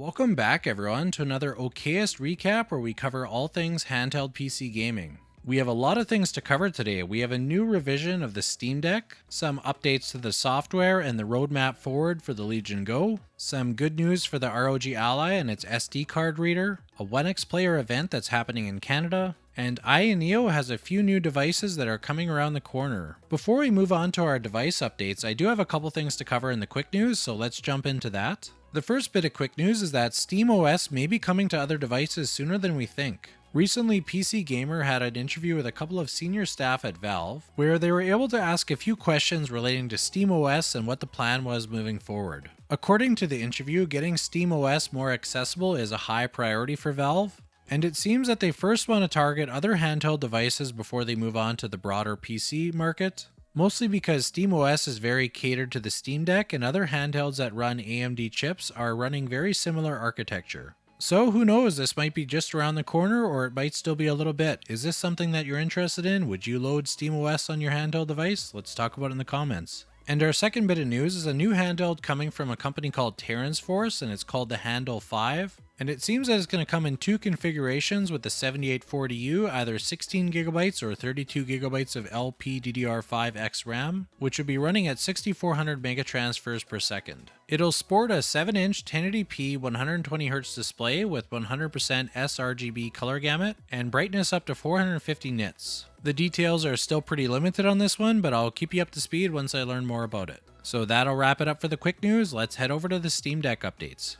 Welcome back everyone to another OKest Recap where we cover all things handheld PC gaming. We have a lot of things to cover today. We have a new revision of the Steam Deck, some updates to the software and the roadmap forward for the Legion Go, some good news for the ROG Ally and its SD card reader, a OneXPlayer event that's happening in Canada, and AYANEO has a few new devices that are coming around the corner. Before we move on to our device updates, I do have a couple things to cover in the quick news, so let's jump into that. The first bit of quick news is that SteamOS may be coming to other devices sooner than we think. Recently, PC Gamer had an interview with a couple of senior staff at Valve, where they were able to ask a few questions relating to SteamOS and what the plan was moving forward. According to the interview, getting SteamOS more accessible is a high priority for Valve, and it seems that they first want to target other handheld devices before they move on to the broader PC market. Mostly because SteamOS is very catered to the Steam Deck, and other handhelds that run AMD chips are running very similar architecture. So who knows, this might be just around the corner, or it might still be a little bit. Is this something that you're interested in? Would you load SteamOS on your handheld device? Let's talk about it in the comments. And our second bit of news is a new handheld coming from a company called Terrans, and it's called the Handheld 5. And it seems that it's going to come in two configurations with the 7840U, either 16GB or 32GB of LPDDR5X RAM, which would be running at 6400 megatransfers per second. It'll sport a 7-inch 1080p 120Hz display with 100% sRGB color gamut and brightness up to 450 nits. The details are still pretty limited on this one, but I'll keep you up to speed once I learn more about it. So that'll wrap it up for the quick news. Let's head over to the Steam Deck updates.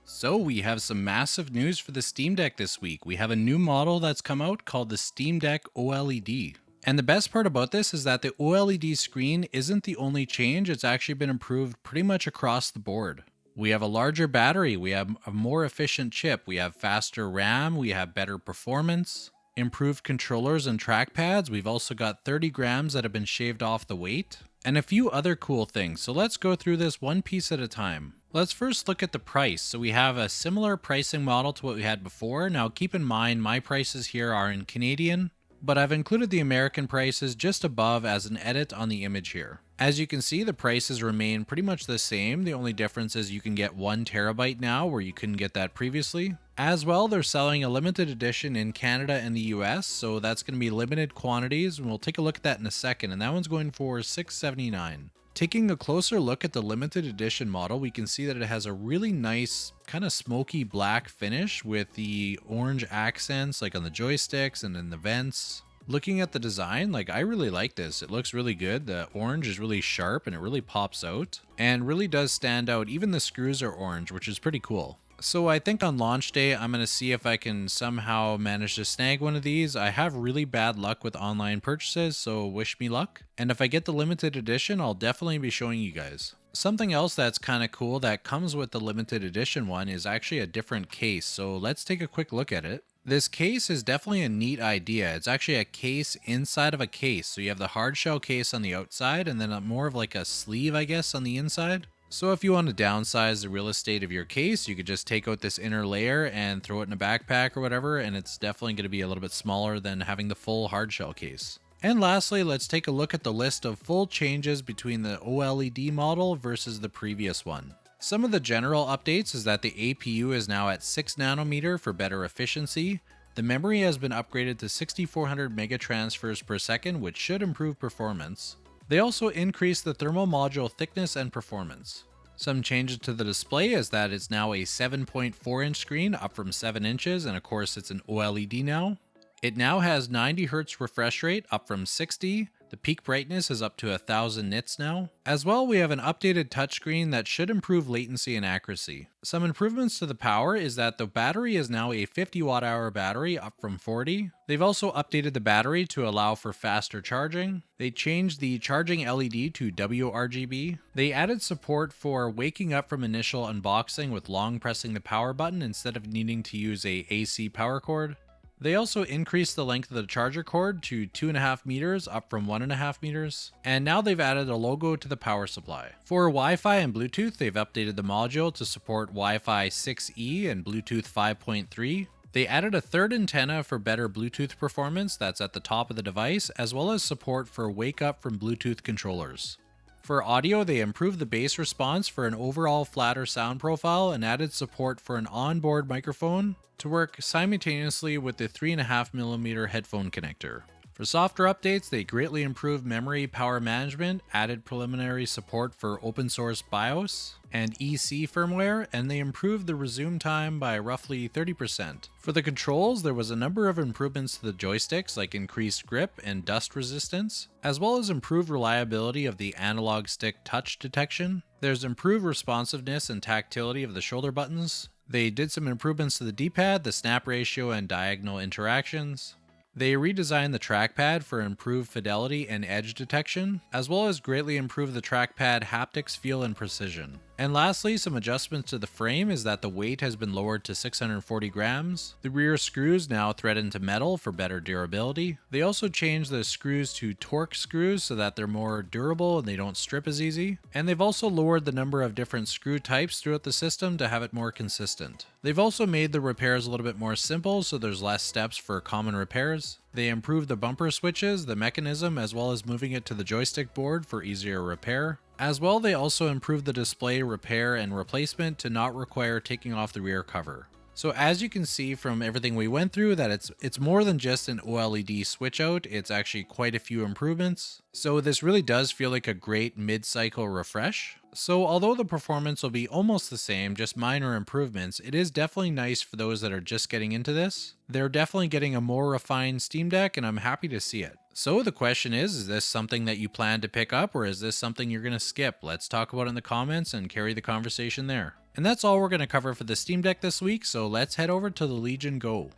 So we have some massive news for the Steam Deck this week. We have a new model that's come out called the Steam Deck OLED. And the best part about this is that the OLED screen isn't the only change, it's actually been improved pretty much across the board. We have a larger battery, we have a more efficient chip, we have faster RAM, we have better performance, improved controllers and trackpads. We've also got 30 grams that have been shaved off the weight, and a few other cool things. So let's go through this one piece at a time. Let's first look at the price. So we have a similar pricing model to what we had before. Now keep in mind my prices here are in Canadian, but I've included the American prices just above as an edit on the image here. As you can see, the prices remain pretty much the same. The only difference is you can get 1 terabyte now where you couldn't get that previously. As well, they're selling a limited edition in Canada and the US, so that's going to be limited quantities, and we'll take a look at that in a second, and that one's going for $679. Taking a closer look at the limited edition model, we can see that it has a really nice kind of smoky black finish with the orange accents like on the joysticks and in the vents. Looking at the design, I really like this. It looks really good. The orange is really sharp and it really pops out and really does stand out. Even the screws are orange, which is pretty cool. So I think on launch day, I'm going to see if I can somehow manage to snag one of these. I have really bad luck with online purchases, so wish me luck. And if I get the limited edition, I'll definitely be showing you guys. Something else that's kind of cool that comes with the limited edition one is actually a different case. So let's take a quick look at it. This case is definitely a neat idea. It's actually a case inside of a case. So you have the hard shell case on the outside and then more of like a sleeve, I guess, on the inside. So if you want to downsize the real estate of your case, you could just take out this inner layer and throw it in a backpack or whatever, and it's definitely going to be a little bit smaller than having the full hard shell case. And lastly, let's take a look at the list of full changes between the OLED model versus the previous one. Some of the general updates is that the APU is now at 6 nanometer for better efficiency. The memory has been upgraded to 6400 megatransfers per second, which should improve performance. They also increased the thermal module thickness and performance. Some changes to the display is that it's now a 7.4 inch screen up from 7 inches, and of course it's an OLED now. It now has 90 Hz refresh rate up from 60. The peak brightness is up to 1000 nits now. As well, we have an updated touchscreen that should improve latency and accuracy. Some improvements to the power is that the battery is now a 50 watt-hour battery up from 40. They've also updated the battery to allow for faster charging. They changed the charging LED to WRGB. They added support for waking up from initial unboxing with long pressing the power button instead of needing to use a AC power cord. They also increased the length of the charger cord to 2.5 meters up from 1.5 meters, and now they've added a logo to the power supply. For Wi-Fi and Bluetooth, they've updated the module to support Wi-Fi 6E and Bluetooth 5.3. They added a third antenna for better Bluetooth performance that's at the top of the device, as well as support for wake up from Bluetooth controllers. For audio, they improved the bass response for an overall flatter sound profile and added support for an onboard microphone to work simultaneously with the 3.5mm headphone connector. For software updates, they greatly improved memory power management, added preliminary support for open source BIOS and EC firmware, and they improved the resume time by roughly 30%. For the controls, there was a number of improvements to the joysticks like increased grip and dust resistance, as well as improved reliability of the analog stick touch detection. There's improved responsiveness and tactility of the shoulder buttons. They did some improvements to the D-pad, the snap ratio, and diagonal interactions. They redesigned the trackpad for improved fidelity and edge detection, as well as greatly improved the trackpad haptics feel and precision. And lastly, some adjustments to the frame is that the weight has been lowered to 640 grams. The rear screws now thread into metal for better durability. They also changed the screws to torque screws so that they're more durable and they don't strip as easy. And they've also lowered the number of different screw types throughout the system to have it more consistent. They've also made the repairs a little bit more simple so there's less steps for common repairs. They improved the bumper switches, the mechanism, as well as moving it to the joystick board for easier repair. As well, they also improved the display repair and replacement to not require taking off the rear cover. So as you can see from everything we went through, that it's more than just an OLED switch out, it's actually quite a few improvements. So this really does feel like a great mid-cycle refresh. So although the performance will be almost the same, just minor improvements, it is definitely nice for those that are just getting into this. They're definitely getting a more refined Steam Deck and I'm happy to see it. So the question is this something that you plan to pick up or is this something you're going to skip? Let's talk about it in the comments and carry the conversation there. And that's all we're going to cover for the Steam Deck this week, so let's head over to the Legion Go.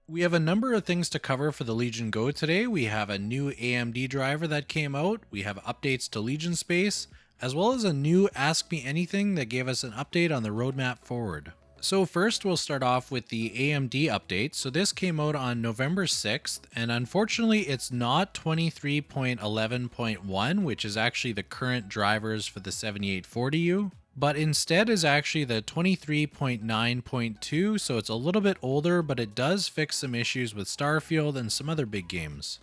We have a number of things to cover for the Legion Go today. We have a new AMD driver that came out, we have updates to Legion Space, as well as a new Ask Me Anything that gave us an update on the roadmap forward. So first we'll start off with the AMD update. So this came out on November 6th, and unfortunately it's not 23.11.1, which is actually the current drivers for the 7840U. But instead is actually the 23.9.2, so it's a little bit older, but it does fix some issues with Starfield and some other big games.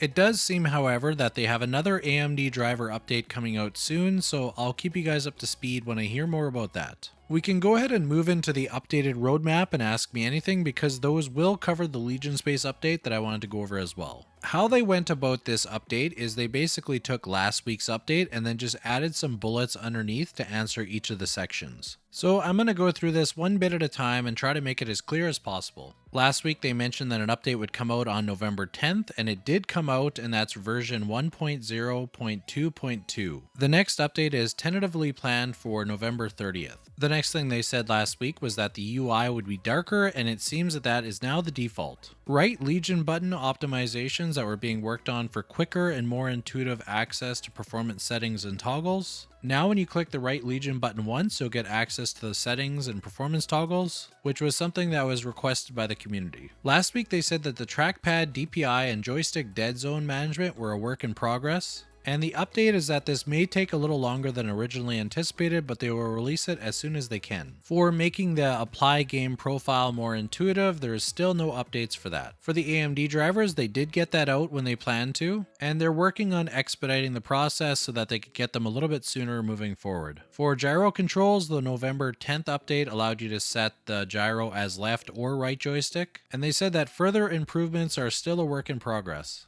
It does seem, however, that they have another AMD driver update coming out soon, so I'll keep you guys up to speed when I hear more about that. We can go ahead and move into the updated roadmap and Ask Me Anything because those will cover the Legion Space update that I wanted to go over as well. How they went about this update is they basically took last week's update and then just added some bullets underneath to answer each of the sections. So I'm going to go through this one bit at a time and try to make it as clear as possible. Last week they mentioned that an update would come out on November 10th, and it did come out, and that's version 1.0.2.2. The next update is tentatively planned for November 30th. The next thing they said last week was that the UI would be darker, and it seems that that is now the default. Right Legion button optimizations that were being worked on for quicker and more intuitive access to performance settings and toggles. Now when you click the right Legion button once, you'll get access to the settings and performance toggles, which was something that was requested by the community. Last week they said that the trackpad, DPI, and joystick dead zone management were a work in progress. And the update is that this may take a little longer than originally anticipated, but they will release it as soon as they can. For making the apply game profile more intuitive, there is still no updates for that. For the AMD drivers, they did get that out when they planned to, and they're working on expediting the process so that they could get them a little bit sooner moving forward. For gyro controls, the November 10th update allowed you to set the gyro as left or right joystick, and they said that further improvements are still a work in progress.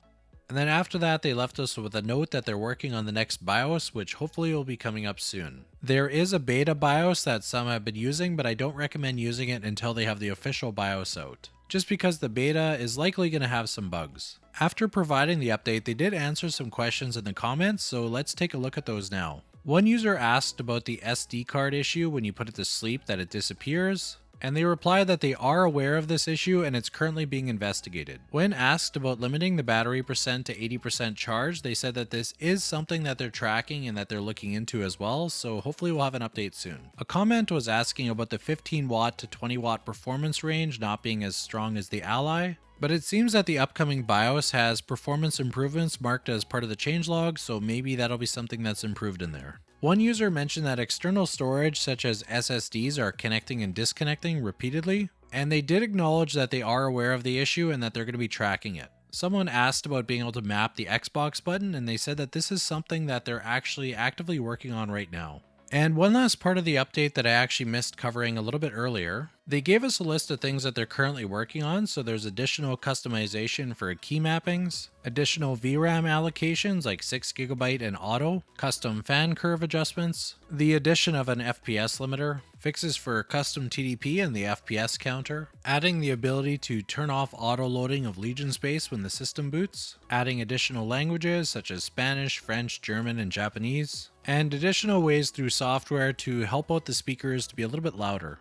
And then after that, they left us with a note that they're working on the next BIOS, which hopefully will be coming up soon. There is a beta BIOS that some have been using, but I don't recommend using it until they have the official BIOS out, just because the beta is likely going to have some bugs. After providing the update, they did answer some questions in the comments, so let's take a look at those now. One user asked about the SD card issue when you put it to sleep, that it disappears. And they replied that they are aware of this issue and it's currently being investigated. When asked about limiting the battery percent to 80% charge, they said that this is something that they're tracking and that they're looking into as well, so hopefully we'll have an update soon. A comment was asking about the 15 watt to 20 watt performance range not being as strong as the Ally, but it seems that the upcoming BIOS has performance improvements marked as part of the changelog, so maybe that'll be something that's improved in there. One user mentioned that external storage such as SSDs are connecting and disconnecting repeatedly, and they did acknowledge that they are aware of the issue and that they're going to be tracking it. Someone asked about being able to map the Xbox button, and they said that this is something that they're actually actively working on right now. And one last part of the update that I actually missed covering a little bit earlier, they gave us a list of things that they're currently working on. So there's additional customization for key mappings, additional VRAM allocations like 6GB and auto, custom fan curve adjustments, the addition of an FPS limiter, fixes for custom TDP and the FPS counter, adding the ability to turn off auto loading of Legion space when the system boots, adding additional languages such as Spanish, French, German, and Japanese, and additional ways through software to help out the speakers to be a little bit louder.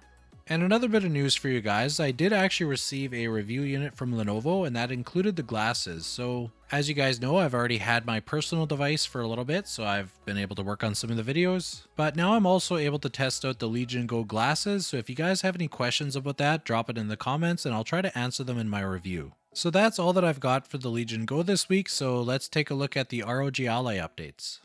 And another bit of news for you guys, I did actually receive a review unit from Lenovo, and that included the glasses. So as you guys know, I've already had my personal device for a little bit, so I've been able to work on some of the videos. But now I'm also able to test out the Legion Go glasses, so if you guys have any questions about that, drop it in the comments and I'll try to answer them in my review. So that's all that I've got for the Legion Go this week, so let's take a look at the ROG Ally updates.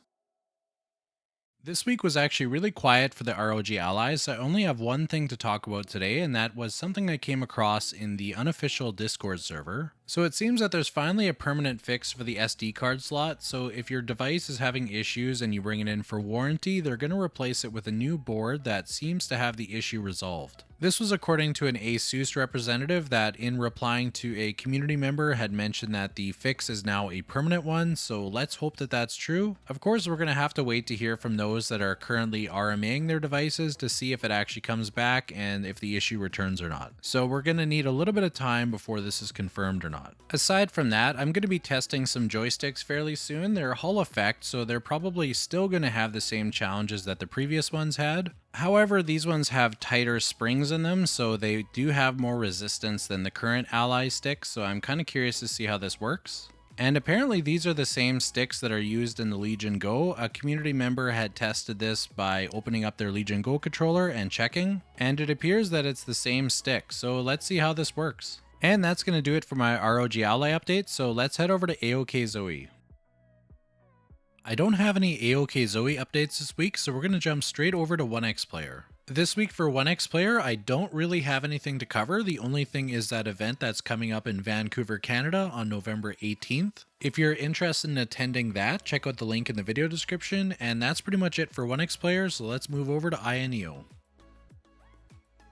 This week was actually really quiet for the ROG Allies. I only have one thing to talk about today, and that was something I came across in the unofficial Discord server. So it seems that there's finally a permanent fix for the SD card slot, so if your device is having issues and you bring it in for warranty, they're going to replace it with a new board that seems to have the issue resolved. This was according to an ASUS representative that, in replying to a community member, had mentioned that the fix is now a permanent one, so let's hope that that's true. Of course, we're going to have to wait to hear from those that are currently RMAing their devices to see if it actually comes back and if the issue returns or not. So we're going to need a little bit of time before this is confirmed or not. Aside from that, I'm going to be testing some joysticks fairly soon. They're Hall effect, so they're probably still going to have the same challenges that the previous ones had. However, these ones have tighter springs in them, so they do have more resistance than the current Ally sticks, so I'm kind of curious to see how this works. And apparently these are the same sticks that are used in the Legion Go. A community member had tested this by opening up their Legion Go controller and checking, and it appears that it's the same stick, so let's see how this works. And that's going to do it for my ROG Ally update, so let's head over to AOKZOE. I don't have any AOKZOE updates this week, so we're going to jump straight over to OneXPlayer. This week for OneXPlayer, I don't really have anything to cover. The only thing is that event that's coming up in Vancouver, Canada on November 18th. If you're interested in attending that, check out the link in the video description, and that's pretty much it for OneXPlayer, so let's move over to AYANEO.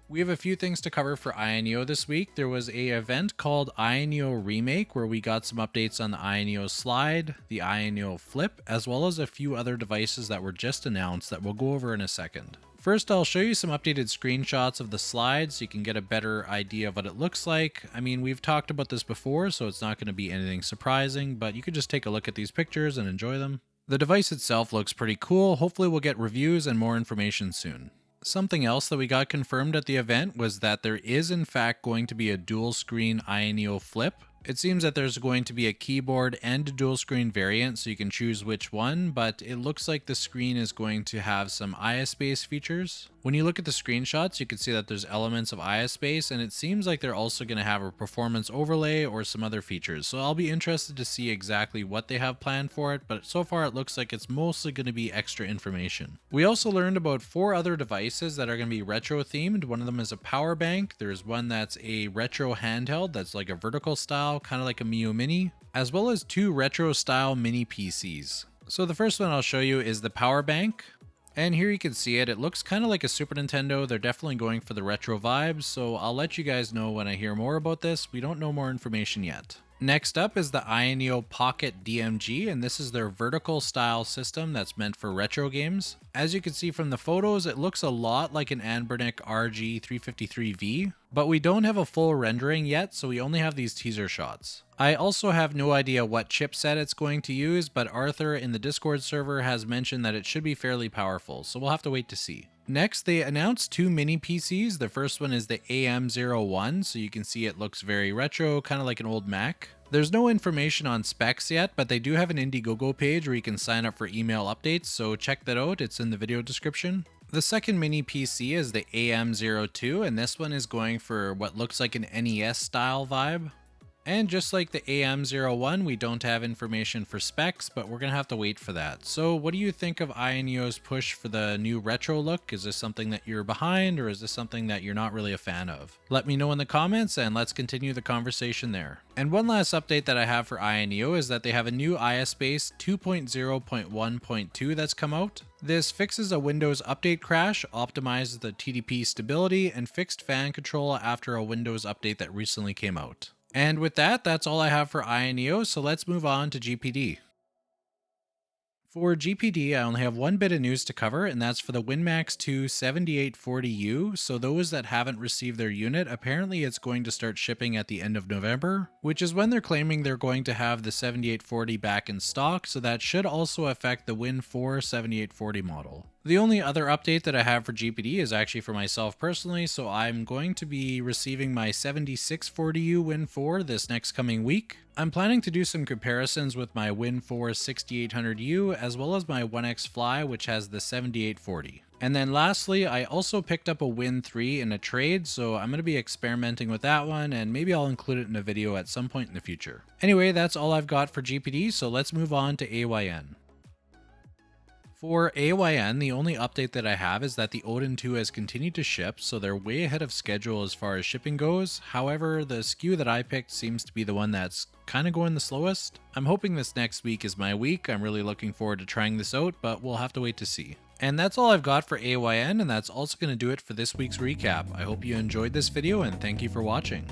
We have a few things to cover for AYANEO this week. There was an event called AYANEO Remake where we got some updates on the AYANEO Slide, the AYANEO Flip, as well as a few other devices that were just announced that we'll go over in a second. First, I'll show you some updated screenshots of the Slide so you can get a better idea of what it looks like. I mean, we've talked about this before, so it's not going to be anything surprising, but you could just take a look at these pictures and enjoy them. The device itself looks pretty cool. Hopefully we'll get reviews and more information soon. Something else that we got confirmed at the event was that there is in fact going to be a dual screen AYANEO Flip. It seems that there's going to be a keyboard and a dual screen variant, so you can choose which one, but it looks like the screen is going to have some AYASPACE features. When you look at the screenshots, you can see that there's elements of AYASPACE, and it seems like they're also going to have a performance overlay or some other features. So I'll be interested to see exactly what they have planned for it, but so far it looks like it's mostly going to be extra information. We also learned about 4 other devices that are going to be retro themed. One of them is a power bank. There's one that's a retro handheld that's like a vertical style, kind of like a Mio Mini, as well as 2 retro style mini PCs. So the first one I'll show you is the power bank. And here you can see it. It looks kind of like a Super Nintendo. They're definitely going for the retro vibes, so I'll let you guys know when I hear more about this. We don't know more information yet. Next up is the AYANEO Pocket DMG, and this is their vertical style system that's meant for retro games. As you can see from the photos, it looks a lot like an Anbernic RG353V, but we don't have a full rendering yet, so we only have these teaser shots. I also have no idea what chipset it's going to use, but Arthur in the Discord server has mentioned that it should be fairly powerful, so we'll have to wait to see. Next, they announced 2 mini PCs. The first one is the AM01, so you can see it looks very retro, kind of like an old Mac. There's no information on specs yet, but they do have an Indiegogo page where you can sign up for email updates, so check that out. It's in the video description. The second mini PC is the AM02, and this one is going for what looks like an NES style vibe. And just like the AM01, we don't have information for specs, but we're going to have to wait for that. So what do you think of AYANEO's push for the new retro look? Is this something that you're behind, or is this something that you're not really a fan of? Let me know in the comments, and let's continue the conversation there. And one last update that I have for AYANEO is that they have a new AYASPACE 2.0.1.2 that's come out. This fixes a Windows update crash, optimizes the TDP stability, and fixed fan control after a Windows update that recently came out. And with that, that's all I have for AYANEO, so let's move on to GPD. For GPD, I only have one bit of news to cover, and that's for the WinMax 2 7840U. So those that haven't received their unit, apparently it's going to start shipping at the end of November, which is when they're claiming they're going to have the 7840 back in stock, so that should also affect the Win 4 7840 model. The only other update that I have for GPD is actually for myself personally, so I'm going to be receiving my 7640U Win 4 this next coming week. I'm planning to do some comparisons with my Win 4 6800U as well as my OneXFly, which has the 7840. And then lastly, I also picked up a Win 3 in a trade, so I'm going to be experimenting with that one, and maybe I'll include it in a video at some point in the future. Anyway, that's all I've got for GPD, so let's move on to AYN. For AYN, the only update that I have is that the Odin 2 has continued to ship, so they're way ahead of schedule as far as shipping goes. However, the SKU that I picked seems to be the one that's kind of going the slowest. I'm hoping this next week is my week. I'm really looking forward to trying this out, but we'll have to wait to see. And that's all I've got for AYN, and that's also going to do it for this week's recap. I hope you enjoyed this video, and thank you for watching.